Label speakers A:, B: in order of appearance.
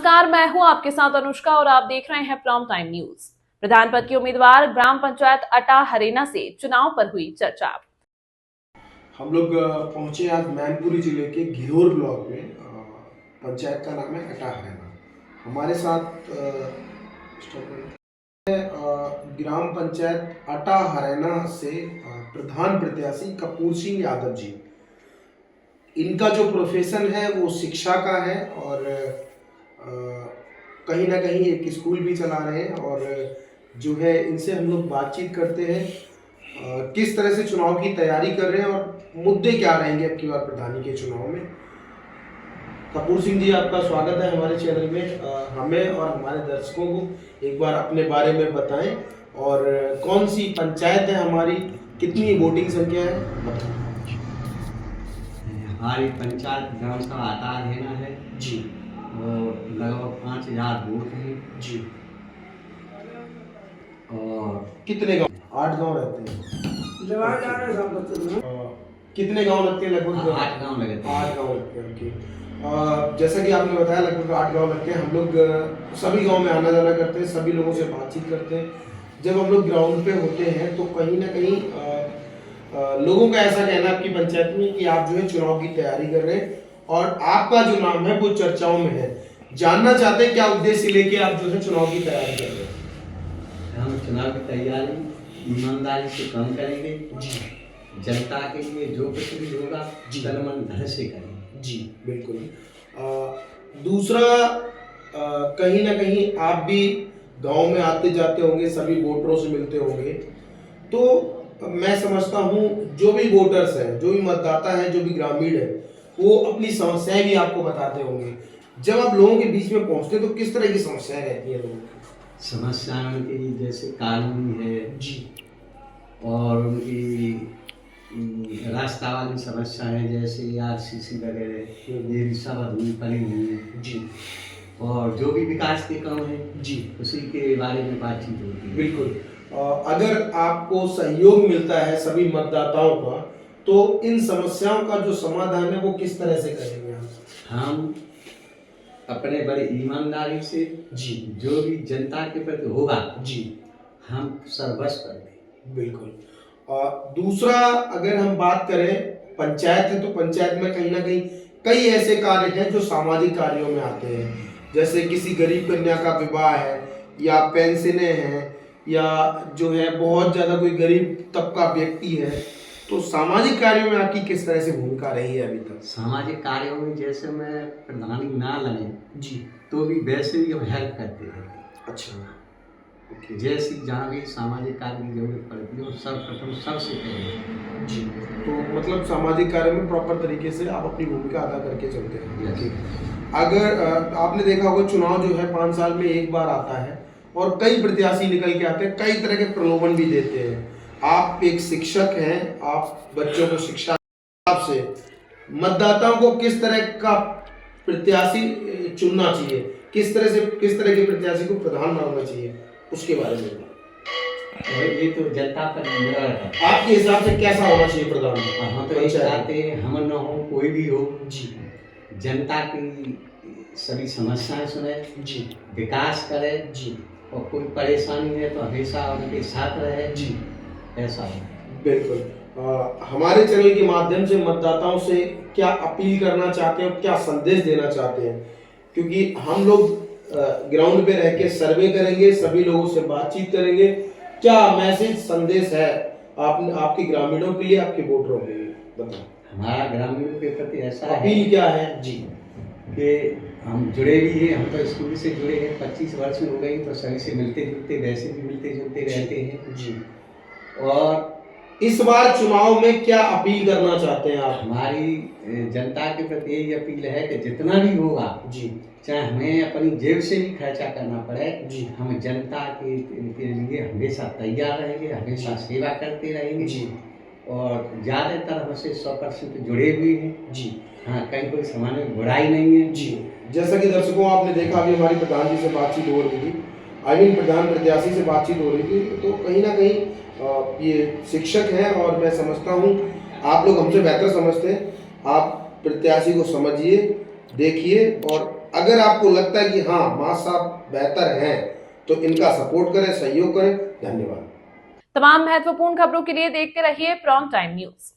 A: नमस्कार, मैं हूं आपके साथ अनुष्का और आप देख रहे हैं प्राइम टाइम न्यूज। प्रधान पद के उम्मीदवार ग्राम पंचायत अटा हरेना से चुनाव पर हुई चर्चा।
B: हम लोग पहुंचे आज मैनपुरी जिले के घिरोर ब्लॉक में। पंचायत का नाम है अटा हरेना। हमारे साथ ग्राम पंचायत अटा हरेना से प्रधान प्रत्याशी कपूर सिंह यादव जी। इनका जो प्रोफेशन है वो शिक्षा का है और कहीं ना कहीं एक स्कूल भी चला रहे हैं। और जो है इनसे हम लोग बातचीत करते हैं किस तरह से चुनाव की तैयारी कर रहे हैं और मुद्दे क्या रहेंगे अब की बार प्रधानी के चुनाव में। कपूर सिंह जी, आपका स्वागत है हमारे चैनल में। हमें और हमारे दर्शकों को एक बार अपने बारे में बताएं और कौन सी पंचायत है हमारी, कितनी वोटिंग संख्या है बताएं।
C: हमारी पंचायत ग्राम सभा अटा हरेना है
B: जी
C: और लगभग 5000 वोट हैं
B: जी।
C: और
B: कितने गांव? 8 गांव रहते हैं। कितने गांव लगते हैं? लगभग
C: 8 गांव लगे थे।
B: 8 गांव लगते हैं। ओके, जैसा कि आपने बताया लगभग 8 गांव लगते हैं। हम लोग सभी गांव में आना जाना करते हैं, सभी लोगों से बातचीत करते हैं। जब हम लोग ग्राउंड पे होते हैं तो कहीं ना कहीं लोगों का ऐसा कहना है आपकी पंचायत में कि आप जो है चुनाव की तैयारी कर रहे हैं और आपका जो नाम है वो चर्चाओं में है। जानना चाहते हैं क्या उद्देश्य लेके आप जो है चुनाव की तैयारी कर रहे हैं।
C: हम चुनाव की तैयारी ईमानदारी से काम करेंगे
B: जी,
C: जनता के लिए जो कुछ भी होगा तन मन धन से करेंगे।
B: जी बिल्कुल। दूसरा, कहीं ना कहीं आप भी गांव में आते जाते होंगे, सभी वोटरों से मिलते होंगे, तो मैं समझता हूं जो भी वोटर्स हैं, जो भी मतदाता है, जो भी ग्रामीण है, वो अपनी समस्याएं भी आपको बताते होंगे। जब आप लोगों के बीच में पहुंचते तो किस तरह की समस्याएं रहती है लोगों की?
C: समस्याएं उनकी जैसे कानूनी है
B: जी,
C: और उनकी रास्ता वाली समस्याएं जैसे आरसीसी वगैरह ये सब अधूरी पड़ी हुई है
B: जी,
C: और जो भी विकास के काम है
B: जी
C: उसी के बारे में बातचीत होती है।
B: बिल्कुल। अगर आपको सहयोग मिलता है सभी मतदाताओं का तो इन समस्याओं का जो समाधान है वो किस तरह से करेंगे आप?
C: हम अपने बड़े ईमानदारी से
B: जी,
C: जो भी जनता के प्रति होगा
B: जी
C: हम सर्वस्व कर दें।
B: बिल्कुल। दूसरा, अगर हम बात करें पंचायत है तो पंचायत में कहीं ना कहीं कई ऐसे कार्य हैं जो सामाजिक कार्यों में आते हैं, जैसे किसी गरीब कन्या का विवाह है या पेंशनें हैं या जो है बहुत ज़्यादा कोई गरीब तबका व्यक्ति है, तो सामाजिक कार्यों में आपकी किस तरह से भूमिका रही है अभी तक?
C: सामाजिक कार्यों में जैसे मैं प्रधानी ना लगे
B: जी,
C: तो भी वैसे भी हम हेल्प करते रहते
B: अच्छा, ओके
C: हैं। जैसी जहाँ भी सामाजिक कार्य की जरूरत पड़ती है वो सर्वप्रथम सबसे पहले।
B: जी। तो मतलब सामाजिक कार्य में प्रॉपर तरीके से आप अपनी भूमिका अदा करके चलते हैं।
C: Yes.
B: अगर आपने देखा होगा चुनाव जो है 5 साल में एक बार आता है और कई प्रत्याशी निकल के आते हैं, कई तरह के प्रलोभन भी देते हैं। आप एक शिक्षक हैं, आप बच्चों को शिक्षा से मतदाताओं को किस तरह का प्रत्याशी चुनना चाहिए, किस तरह के प्रत्याशी को प्रधान मानना चाहिए, उसके बारे में
C: और ये तो जनता पर निर्भर है।
B: आपके हिसाब से कैसा होना चाहिए प्रधान?
C: हम तो ये चाहते हैं हम न हो कोई भी हो
B: जी,
C: जनता की सभी समस्याएं सुने
B: जी,
C: विकास करे
B: जी,
C: और कोई परेशानी है तो हमेशा उनके साथ रहे
B: जी
C: ऐसा हो।
B: बिल्कुल। हमारे चैनल के माध्यम से मतदाताओं से क्या अपील करना चाहते हैं और क्या संदेश देना चाहते हैं, क्योंकि हम लोग ग्राउंड पे रह के सर्वे करेंगे, सभी लोगों से बातचीत करेंगे, क्या मैसेज संदेश है आपके ग्रामीणों के लिए, आपके वोटरों के लिए बताओ।
C: हमारा ग्रामीणों के प्रति ऐसा है
B: अपील क्या है? जी,
C: कि हम जुड़े भी हैं, हम तो स्कूल से जुड़े हैं, 25 वर्ष हो गई तो सभी से मिलते जुलते वैसे भी मिलते जुलते रहते हैं
B: जी।
C: और
B: इस बार चुनाव में क्या अपील करना चाहते हैं आप?
C: हमारी जनता के प्रति यही अपील है कि जितना भी होगा
B: जी,
C: चाहे हमें अपनी जेब से भी खर्चा करना पड़े
B: जी,
C: हम जनता के लिए हमेशा तैयार रहेंगे, हमेशा सेवा करते रहेंगे
B: जी,
C: और ज़्यादातर हमसे 100% जुड़े हुए हैं।
B: जी,
C: हाँ, कहीं कोई सामान्य बुराई नहीं है।
B: जी। जैसा कि दर्शकों आपने देखा अभी हमारी प्रधान जी से बातचीत हो रही थी, प्रधान प्रत्याशी से बातचीत हो रही थी, तो कहीं ना कहीं ये शिक्षक हैं और मैं समझता हूँ आप लोग हमसे बेहतर समझते हैं। आप प्रत्याशी को समझिए, देखिए और अगर आपको लगता है कि हाँ मां साहब बेहतर हैं तो इनका सपोर्ट करें, सहयोग करें। धन्यवाद।
A: तमाम महत्वपूर्ण खबरों के लिए देखते रहिए प्राइम टाइम न्यूज।